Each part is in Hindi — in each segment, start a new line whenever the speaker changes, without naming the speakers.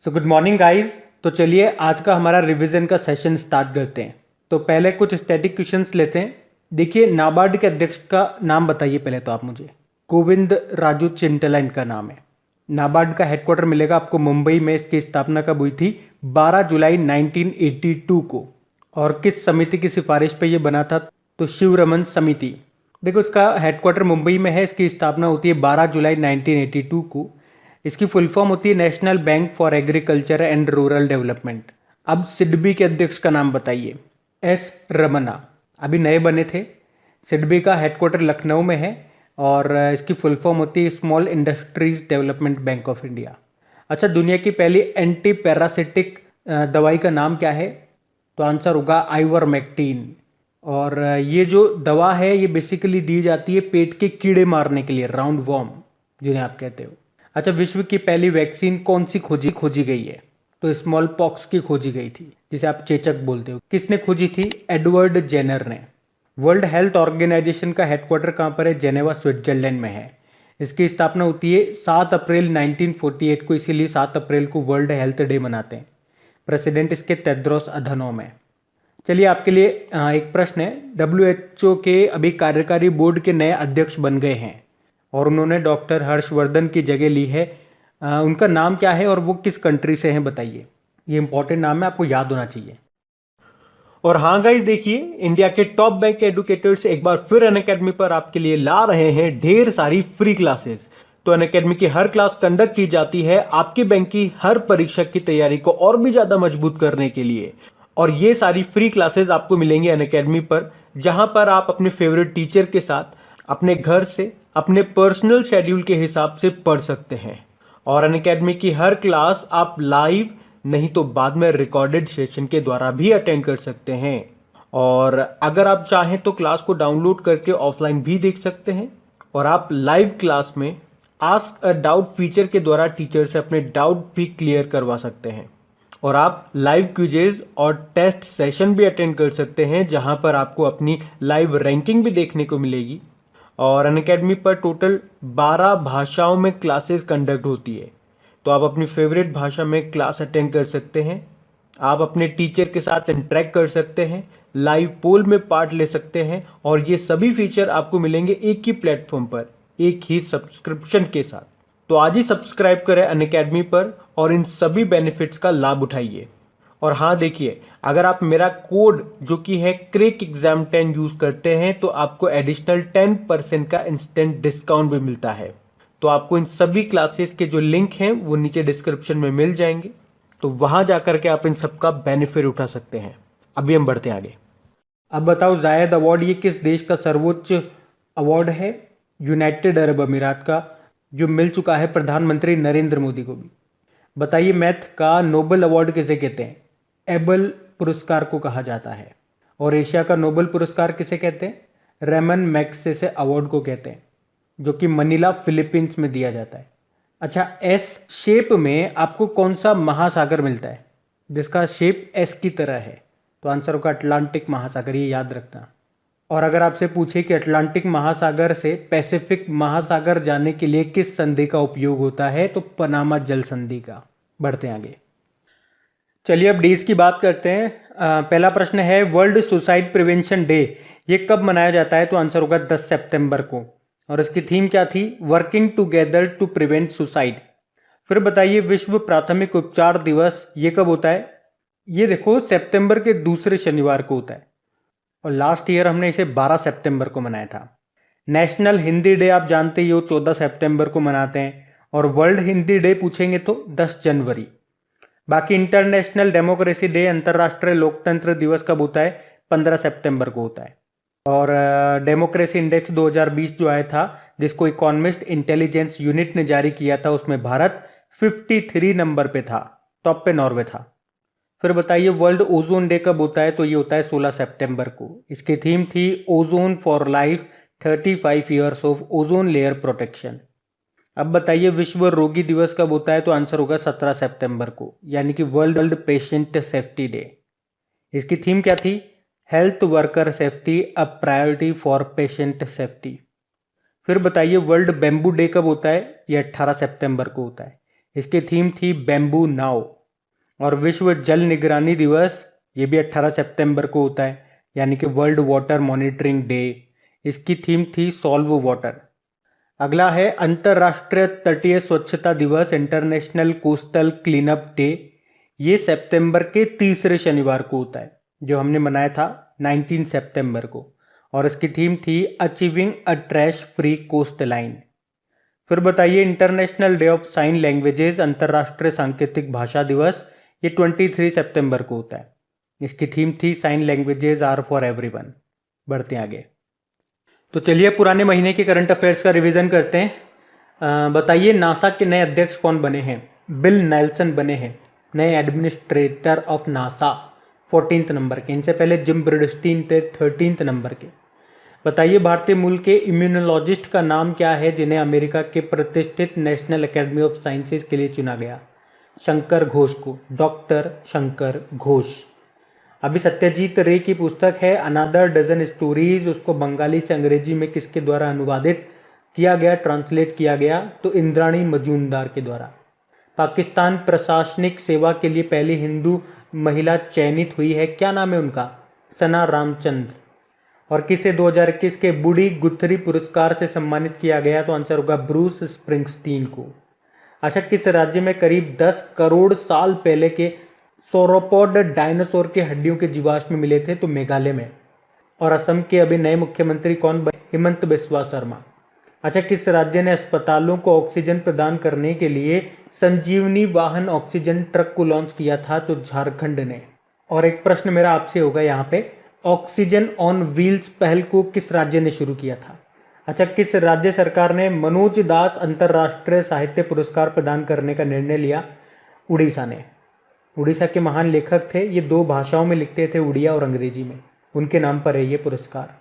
So good morning guys. तो चलिए आज का हमारा रिवीजन का सेशन स्टार्ट करते हैं। तो पहले कुछ स्टैटिक क्वेश्चंस लेते हैं। देखिए, नाबार्ड के अध्यक्ष का नाम बताइए पहले तो आप मुझे। गोविंद राजू चिंटला इनका नाम है। नाबार्ड का हेडक्वार्टर मिलेगा आपको मुंबई में। इसकी स्थापना कब हुई थी? 12 जुलाई 1982 को। और किस समिति की सिफारिश पे ये बना था? तो शिवरमन समिति। देखो, इसका हेडक्वार्टर मुंबई में है। इसकी स्थापना होती है 12 जुलाई 1982 को। इसकी फुल फॉर्म होती है national bank for agriculture and rural development. अब सिडबी के अध्यक्ष का नाम बताइए। एस रमना, अभी नए बने थे। सिडबी का हेडक्वार्टर लखनऊ में है और इसकी फुल फॉर्म होती है small industries development bank of India. अच्छा, दुनिया की पहली एंटी पैरासिटिक दवाई का नाम क्या है? तो आंसर होगा आइवरमेक्टिन। और ये जो दवा है ये बेसिकली दी जाती है पेट के कीड़े मारने के लिए, राउंड वॉर्म जिन्हें आप कहते हो। अच्छा, विश्व की पहली वैक्सीन कौन सी खोजी गई है? तो स्मॉल पॉक्स की खोजी गई थी, जिसे आप चेचक बोलते हो। किसने खोजी थी? एडवर्ड जेनर ने। वर्ल्ड हेल्थ ऑर्गेनाइजेशन का हेडक्वार्टर कहां पर है? जेनेवा स्विट्जरलैंड में है। इसकी स्थापना होती है 7 अप्रैल 1948 को, इसीलिए 7 अप्रैल को वर्ल्ड हेल्थ डे मनाते हैं। प्रेसिडेंट इसके तेद्रोस अधनोम है। चलिए, आपके लिए एक प्रश्न है। WHO के अभी कार्यकारी बोर्ड के नए अध्यक्ष बन गए हैं और उन्होंने डॉक्टर हर्षवर्धन की जगह ली है। उनका नाम क्या है और वो किस कंट्री से हैं बताइए। ये इंपॉर्टेंट नाम है, आपको याद होना चाहिए। और हाँ गाइस, देखिए, इंडिया के टॉप बैंक एडुकेटर्स एक बार फिर अनअकैडमी पर आपके लिए ला रहे हैं ढेर सारी फ्री क्लासेस। तो अनअकैडमी की हर क्लास कंडक्ट की जाती है आपके बैंक की हर परीक्षा की तैयारी को और भी ज्यादा मजबूत करने के लिए। और ये सारी फ्री क्लासेस आपको मिलेंगी अनअकैडमी पर, जहां पर आप अपने फेवरेट टीचर के साथ अपने घर से अपने पर्सनल शेड्यूल के हिसाब से पढ़ सकते हैं। और अनअकैडमी की हर क्लास आप लाइव नहीं तो बाद में रिकॉर्डेड सेशन के द्वारा भी अटेंड कर सकते हैं। और अगर आप चाहें तो क्लास को डाउनलोड करके ऑफलाइन भी देख सकते हैं। और आप लाइव क्लास में आस्क अ डाउट फीचर के द्वारा टीचर से अपने डाउट भी क्लियर करवा सकते हैं। और आप लाइव क्विजेज और टेस्ट सेशन भी अटेंड कर सकते हैं, जहां पर आपको अपनी लाइव रैंकिंग भी देखने को मिलेगी। और अनअकैडमी पर टोटल 12 भाषाओं में क्लासेस कंडक्ट होती है। तो आप अपनी फेवरेट भाषा में क्लास अटेंड कर सकते हैं। आप अपने टीचर के साथ इंटरेक्ट कर सकते हैं, लाइव पोल में पार्ट ले सकते हैं। और ये सभी फीचर आपको मिलेंगे एक ही प्लेटफॉर्म पर, एक ही सब्सक्रिप्शन के साथ। तो आज ही सब्सक्राइब करें अनअकैडमी पर और इन सभी बेनिफिट्स का लाभ उठाइए। और हाँ, देखिए, अगर आप मेरा कोड जो कि है क्रेक एग्जाम 10 यूज करते हैं तो आपको एडिशनल 10% का इंस्टेंट डिस्काउंट भी मिलता है। तो आपको इन सभी क्लासेस के जो लिंक हैं वो नीचे डिस्क्रिप्शन में मिल जाएंगे, तो वहां जाकर के आप इन सब का बेनिफिट उठा सकते हैं। अभी हम बढ़ते हैं आगे। अब बताओ, जायद अवार्ड ये किस देश का सर्वोच्च अवार्ड है? यूनाइटेड अरब अमीरात का, जो मिल चुका है प्रधानमंत्री नरेंद्र मोदी को भी। बताइए, मैथ का नोबेल अवार्ड किसे कहते हैं? एबल पुरस्कार को कहा जाता है। और एशिया का नोबेल पुरस्कार किसे कहते हैं? रेमन मैग्सेसे अवार्ड को कहते हैं, जो कि मनीला फिलीपींस में दिया जाता है। अच्छा, एस शेप में आपको कौन सा महासागर मिलता है जिसका शेप एस की तरह है? तो आंसर होगा अटलांटिक महासागर, ये याद रखना। और अगर आपसे पूछे कि अटलांटिक महासागर से पैसिफिक महासागर जाने के लिए किस संधि का उपयोग होता है, तो पनामा जल संधि का। बढ़ते हैं आगे। चलिए, अब डेज की बात करते हैं। पहला प्रश्न है, वर्ल्ड सुसाइड प्रिवेंशन डे ये कब मनाया जाता है? तो आंसर होगा 10 सितंबर को। और इसकी थीम क्या थी? Working together to prevent suicide. फिर बताइए, विश्व प्राथमिक उपचार दिवस ये कब होता है? ये देखो, सितंबर के दूसरे शनिवार को होता है। और लास्ट ईयर हमने इसे 12 सितंबर को मनाया था। नेशनल हिंदी डे आप जानते ही हो, 14 सितंबर को मनाते हैं। और वर्ल्ड हिंदी डे पूछेंगे तो 10 जनवरी। बाकी इंटरनेशनल डेमोक्रेसी डे, अंतरराष्ट्रीय लोकतंत्र दिवस कब होता है? 15 सितंबर को होता है। और डेमोक्रेसी इंडेक्स 2020 जो आया था, जिसको इकोनॉमिस्ट इंटेलिजेंस यूनिट ने जारी किया था, उसमें भारत 53 नंबर पे था, टॉप पे नॉर्वे था। फिर बताइए, वर्ल्ड ओजोन डे कब होता है? तो ये होता है 16 सितंबर को। इसकी थीम थी ozone for life, 35 years of ozone layer protection. अब बताइए, विश्व रोगी दिवस कब होता है? तो आंसर होगा 17 सितंबर को, यानी कि वर्ल्ड पेशेंट सेफ्टी डे। इसकी थीम क्या थी? Health worker safety, a priority for patient safety. फिर बताइए, वर्ल्ड बेम्बू डे कब होता है? ये 18 सितंबर को होता है। इसकी थीम थी बैम्बू नाव। और विश्व जल निगरानी दिवस ये भी 18 सितंबर को होता है, यानी कि वर्ल्ड वाटर मॉनिटरिंग डे। इसकी थीम थी सॉल्व वाटर। अगला है अंतर्राष्ट्रीय तटीय स्वच्छता दिवस, इंटरनेशनल कोस्टल क्लीनअप डे। ये सितंबर के तीसरे शनिवार को होता है, जो हमने मनाया था 19 सितंबर को। और इसकी थीम थी achieving a trash free coast line. फिर बताइए international day of sign languages, अंतर्राष्ट्रीय सांकेतिक भाषा दिवस, ये 23 सितंबर को होता है। इसकी थीम थी sign languages are for everyone. बढ़ते हैं आगे। तो चलिए पुराने महीने के करंट अफेयर्स का रिवीजन करते हैं। बताइए नासा के नए अध्यक्ष कौन बने हैं? बिल नेल्सन बने हैं नए administrator of NASA, 14th number के। इनसे पहले जिम ब्रिडस्टीन थे 13th नंबर के। बताइए भारतीय मूल के इम्यूनोलॉजिस्ट का नाम क्या है जिन्हें अमेरिका के प्रतिष्ठित नेशनल एकेडमी ऑफ साइंसेज के लिए चुना गया? शंकर घोष को, डॉक्टर शंकर घोष। अभी सत्यजीत रे की पुस्तक है अनदर डजन स्टोरीज, उसको बंगाली से अंग्रेजी में किसके द्वारा अनुवादित किया गया, ट्रांसलेट किया गया? तो इंद्राणी मजूमदार के द्वारा। पाकिस्तान प्रशासनिक सेवा के लिए पहली हिंदू महिला चयनित हुई है, क्या नाम है उनका? सना रामचंद्र। और किसे 2021 के बूढ़ी गुथरी पुरस्कार से सम्मानित किया गया? तो आंसर होगा ब्रूस स्प्रिंगस्टीन को। अच्छा, किस राज्य में करीब 10 करोड़ साल पहले के सौरोपॉड डायनासोर के हड्डियों के जीवाश्म मिले थे? तो मेघालय में। और असम के अभी नए मुख्यमंत्री कौन बने? हिमंत बिस्वा शर्मा। अच्छा, किस राज्य ने अस्पतालों को ऑक्सीजन प्रदान करने के लिए संजीवनी वाहन ऑक्सीजन ट्रक को लॉन्च किया था? तो झारखंड ने। और एक प्रश्न मेरा आपसे होगा यहाँ पे, ऑक्सीजन ऑन व्हील्स पहल को किस राज्य ने शुरू किया था? अच्छा, किस राज्य सरकार ने मनोज दास अंतर्राष्ट्रीय साहित्य पुरस्कार प्रदान करने का निर्णय लिया? उड़ीसा ने। उड़ीसा के महान लेखक थे, ये 2 भाषाओं में लिखते थे, उड़िया और अंग्रेजी में। उनके नाम पर है ये पुरस्कार।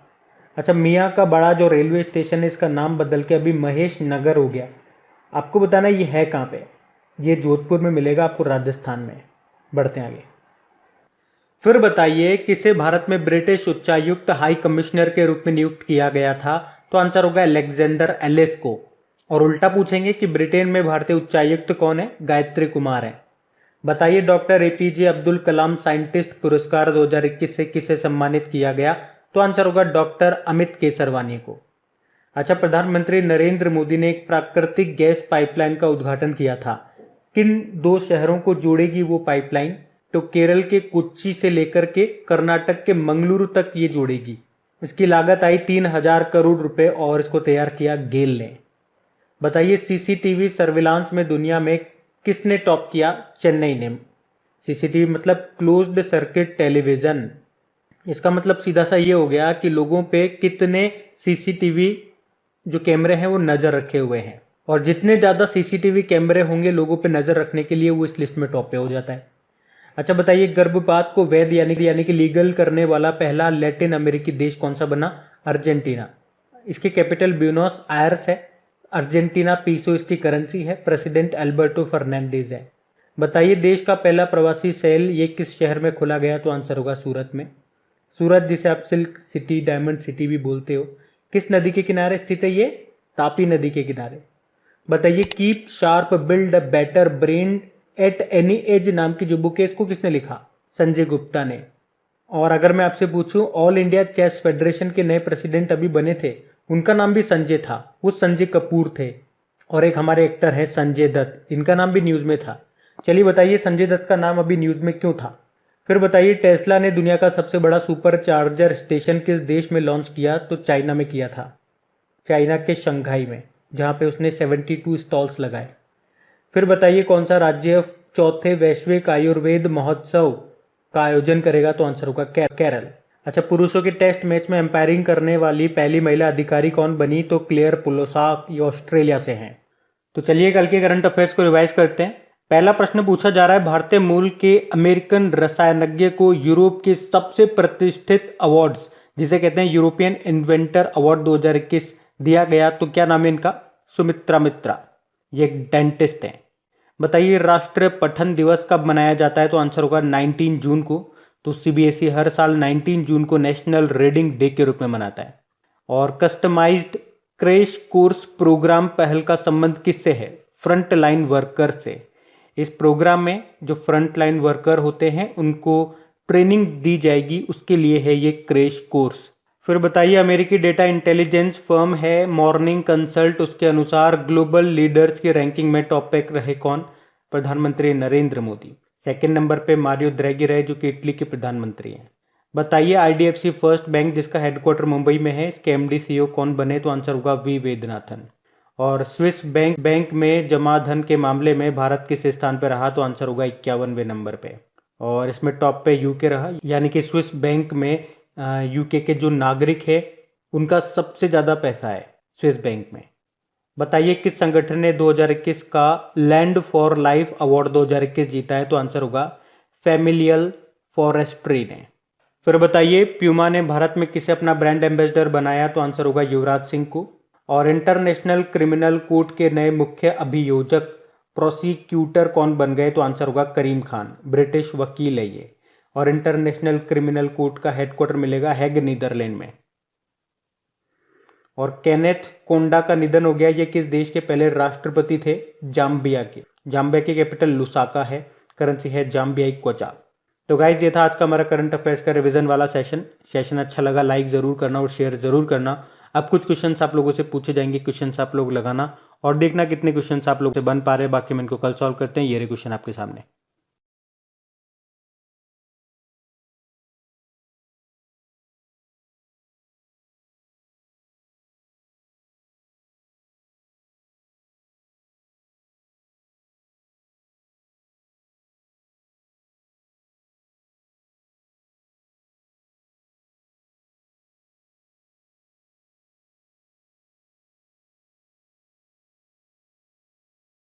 अच्छा, मियाँ का बड़ा जो रेलवे स्टेशन है इसका नाम बदल के अभी महेश नगर हो गया। आपको बताना ये है कहाँ पे? ये जोधपुर में मिलेगा आपको, राजस्थान में। बढ़ते हैं आगे। फिर बताइए किसे भारत में ब्रिटिश उच्चायुक्त हाई कमिश्नर के रूप में नियुक्त किया गया था? तो आंसर होगा अलेक्जेंडर एलिस को। और उल्टा पूछेंगे कि ब्रिटेन में भारतीय उच्चायुक्त कौन है? गायत्री कुमार है। बताइए doctor APJ Abdul Kalam scientist पुरस्कार 2021 से किसे सम्मानित किया गया? तो आंसर होगा डॉक्टर अमित केसरवानी को। अच्छा, प्रधानमंत्री नरेंद्र मोदी ने एक प्राकृतिक गैस पाइपलाइन का उद्घाटन किया था, किन 2 शहरों को जोड़ेगी वो पाइपलाइन? तो केरल के कोच्चि से लेकर के कर्नाटक के मंगलुरु तक ये जोड़ेगी। इसकी लागत आई 3000 करोड़ रुपए और इसको तैयार किया गेल ने। बताइए सीसीटीवी सर्विलांस में दुनिया में किसने टॉप किया? चेन्नई ने। सीसीटीवी मतलब क्लोज्ड सर्किट टेलीविजन। इसका मतलब सीधा सा ये हो गया कि लोगों पे कितने सीसीटीवी जो कैमरे हैं वो नजर रखे हुए हैं, और जितने ज्यादा सीसीटीवी कैमरे होंगे लोगों पे नजर रखने के लिए, वो इस लिस्ट में टॉप पे हो जाता है। अच्छा बताइए गर्भपात को वैध यानी कि लीगल करने वाला पहला लैटिन अमेरिकी देश कौन सा बना? अर्जेंटीना। इसकी कैपिटल ब्यूनोस आयर्स है। अर्जेंटीना पीसो इसकी करेंसी है। प्रेसिडेंट अल्बर्टो फर्नांडीज है। बताइए देश का पहला प्रवासी सेल ये किस शहर में खोला गया? तो आंसर होगा सूरत में। सूरत जिसे आप सिल्क सिटी, डायमंड सिटी भी बोलते हो, किस नदी के किनारे स्थित है ये? तापी नदी के किनारे। बताइए keep sharp build a better brain at any as नाम की जो बुक है इसको किसने लिखा? संजय गुप्ता ने। और अगर मैं आपसे पूछूं ऑल इंडिया चेस फेडरेशन के नए प्रेसिडेंट अभी बने थे, उनका नाम भी संजय था, वो संजय कपूर थे। और एक हमारे एक्टर है संजय दत्त, इनका नाम भी न्यूज में था। चलिए बताइए संजय दत्त का नाम अभी न्यूज में क्यों था? फिर बताइए टेस्ला ने दुनिया का सबसे बड़ा सुपर चार्जर स्टेशन किस देश में लॉन्च किया? तो चाइना में किया था, चाइना के शंघाई में, जहां पे उसने 72 स्टॉल्स लगाए। फिर बताइए कौन सा राज्य 4थे वैश्विक आयुर्वेद महोत्सव का आयोजन करेगा? तो आंसर होगा केरल। अच्छा पुरुषों के टेस्ट मैच में एम्पायरिंग करने वाली पहली महिला अधिकारी कौन बनी? तो क्लेयर पुलोसाक, ये ऑस्ट्रेलिया से हैं। तो चलिए कल के करंट अफेयर्स को रिवाइज करते हैं। पहला प्रश्न पूछा जा रहा है भारतीय मूल के अमेरिकन रसायनज्ञ को यूरोप के सबसे प्रतिष्ठित अवार्ड्स जिसे कहते हैं यूरोपियन इन्वेंटर अवार्ड 2021 दिया गया, तो क्या नाम है इनका? सुमित्रा मित्रा, ये एक डेंटिस्ट हैं। बताइए राष्ट्रीय पठन दिवस कब मनाया जाता है? तो आंसर होगा 19 जून को। तो सीबीएसई हर साल 19 जून को नेशनल रीडिंग डे के रूप में मनाता है। और कस्टमाइज्ड क्रैश कोर्स प्रोग्राम पहल का संबंध किससे है? फ्रंट लाइन वर्कर से। इस प्रोग्राम में जो फ्रंट लाइन वर्कर होते हैं उनको ट्रेनिंग दी जाएगी, उसके लिए है ये क्रैश कोर्स। फिर बताइए, अमेरिकी डेटा इंटेलिजेंस फर्म है मॉर्निंग कंसल्ट, उसके अनुसार ग्लोबल लीडर्स की रैंकिंग में टॉप पे रहे कौन? प्रधानमंत्री नरेंद्र मोदी। सेकंड नंबर पे मारियो द्रैगी रहे जो कि इटली के प्रधानमंत्री हैं। बताइए, आईडीएफसी फर्स्ट बैंक जिसका हेडक्वार्टर मुंबई में है, इसके एमडी सीईओ कौन बने? तो आंसर होगा वी वेदनाथन। और स्विस बैंक में जमा धन के मामले में भारत किस स्थान पर रहा? तो आंसर होगा 51वें नंबर पे। और इसमें टॉप पे यूके रहा, यानी कि स्विस बैंक में यूके के जो नागरिक है उनका सबसे ज्यादा पैसा है स्विस बैंक में। बताइए, किस संगठन ने 2021 का लैंड फॉर लाइफ अवार्ड 2021 जीता है? तो आंसर होगा फैमिलियल फॉरेस्ट्री ने। फिर बताइए, प्यूमा ने भारत में किसे अपना ब्रांड एम्बेसडर बनाया? तो आंसर होगा युवराज सिंह को। और इंटरनेशनल क्रिमिनल कोर्ट के नए मुख्य अभियोजक प्रोसिक्यूटर कौन बन गए? तो आंसर होगा करीम खान, ब्रिटिश वकील है ये। और इंटरनेशनल क्रिमिनल कोर्ट का हेडक्वार्टर मिलेगा हैग, नीदरलैंड में। और केनेथ कोंडा का निधन हो गया। ये किस देश के पहले राष्ट्रपति थे? जाम्बिया के। जाम्बिया की कैपिटल लुसाका है, करेंसी है जाम्बियाई क्वाचा। तो गाइज, ये था आज का हमारा करंट अफेयर्स का रिवीजन वाला सेशन अच्छा लगा लाइक जरूर करना और शेयर जरूर करना। अब कुछ क्वेश्चंस आप लोगों से पूछे जाएंगे, क्वेश्चंस आप लोग लगाना और देखना कितने क्वेश्चंस आप लोग से बन पा रहे हैं। बाकी हम इनको कल सॉल्व करते हैं। ये रहे क्वेश्चन आपके सामने।